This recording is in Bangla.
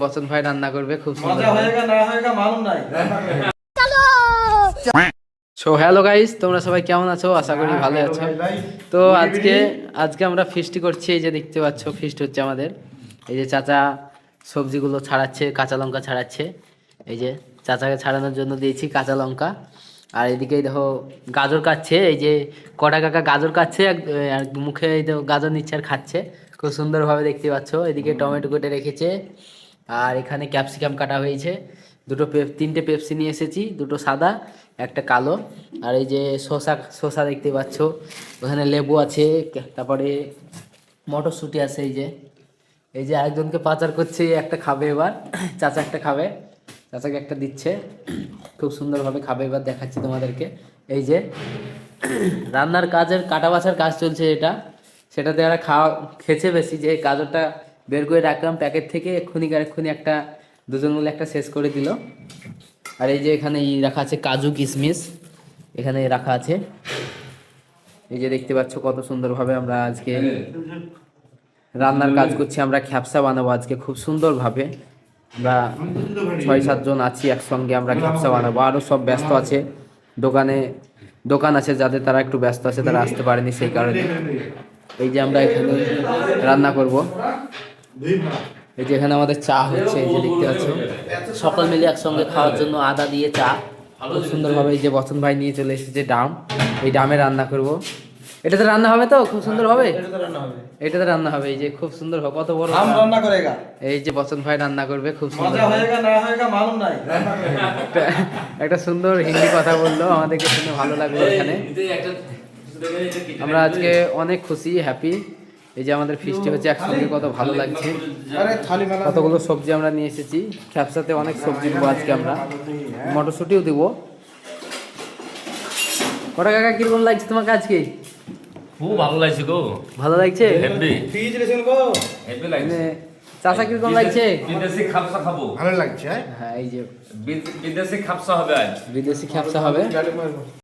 বচন ভাই রান্না করবে খুব সুন্দর। মজা হয়েগা না হয়েগা মালুম নাই। সো হ্যালো গাইস, তোমরা সবাই কেমন আছো? আশা করি ভালো আছো। তো আজকে আমরা ফিস্ট করছি। এই যে দেখতে পাচ্ছ ফিস্ট হচ্ছে আমাদের। এই যে চাচা সবজিগুলো ছাড়াচ্ছে, কাঁচা লঙ্কা ছাড়াচ্ছে। এই যে চাচাকে ছাড়ানোর জন্য দিয়েছি কাঁচা লঙ্কা। আর এদিকে দেখো গাজর কাটছে। এই যে কটা কাকা গাজর কাটছে আর মুখে এই দেখো গাজর নিচ্ছে আর খাচ্ছে। খুব সুন্দরভাবে দেখতে পাচ্ছ। এদিকে টমেটো কেটে রেখেছে আর এখানে ক্যাপসিকাম কাটা হয়েছে। তিনটে পেপসি নিয়ে এসেছি, দুটো সাদা একটা কালো। আর এই যে শসা দেখতে পাচ্ছ, ওখানে লেবু আছে, তারপরে মটরশুঁটি আছে। এই যে আরেকজনকে পাচার করছে, একটা খাবে এবার, চাচা একটা খাবে, চাচাকে একটা দিচ্ছে, খুব সুন্দরভাবে খাবে এবার, দেখাচ্ছি তোমাদেরকে। এই যে রান্নার কাজের কাটা বাছার কাজ চলছে সেটাতে ওরা খেয়েছে বেশি। যে গাজরটা বের করে রাখলাম প্যাকেট থেকে, এক্ষুনি একটা দুজন মিলে একটা শেষ করে দিল। আর এই যে এখানে রাখা আছে কাজু কিশমিশ, এখানে রাখা আছে। এই যে দেখতে পাচ্ছ কত সুন্দরভাবে আমরা আজকে রান্নার কাজ করছি। আমরা খ্যাপসা বানাবো আজকে খুব সুন্দরভাবে। আমরা 6-7 জন আছি একসঙ্গে, আমরা খ্যাপসা বানাবো। আরও সব ব্যস্ত আছে, দোকান আছে যাদের, তারা একটু ব্যস্ত আছে, তারা আসতে পারেনি সেই কারণে। এই যে আমরা এখানে রান্না করব। এই যে এখানে আমাদের চা হচ্ছে, এই যে দেখতে পাচ্ছ, সকল মিলে একসঙ্গে খাওয়ার জন্য আদা দিয়ে চা খুব সুন্দরভাবে। এই যে বচন ভাই নিয়ে চলে এসেছে ডাম, এই ডামে রান্না করব। এটাতে রান্না হবে তো খুব সুন্দর হবে, এটাতে রান্না হবে। এই যে খুব সুন্দর হবে, কত বড় রান্না করেগা। এই যে বচন ভাই রান্না করবে খুব সুন্দর। মজা হয়েগা না হয়েগা মালুম নাই। একটা সুন্দর হিন্দি কথা বললো, আমাদেরকে শুনে ভালো লাগলো। এখানে আমরা আজকে অনেক খুশি, হ্যাপি। এই যে আমাদের ফিস্টি হচ্ছে একসঙ্গে, কত ভালো লাগছে। কতগুলো সবজি আমরা নিয়ে এসেছি, খ্যাপসাতে অনেক সবজি দেবো আজকে আমরা, মটরশুঁটিও দেবো। কটা কাকা কিরকম লাগছে তোমাকে আজকে? খুব ভালো লাগছে গো, ভালো লাগছে। চাচা কিরকম লাগছে? বিদেশি খাপসা খাবো, ভালো লাগছে। হ্যাঁ এই যে বিদেশি খাপসা হবে আজ, বিদেশি খ্যাপসা হবে।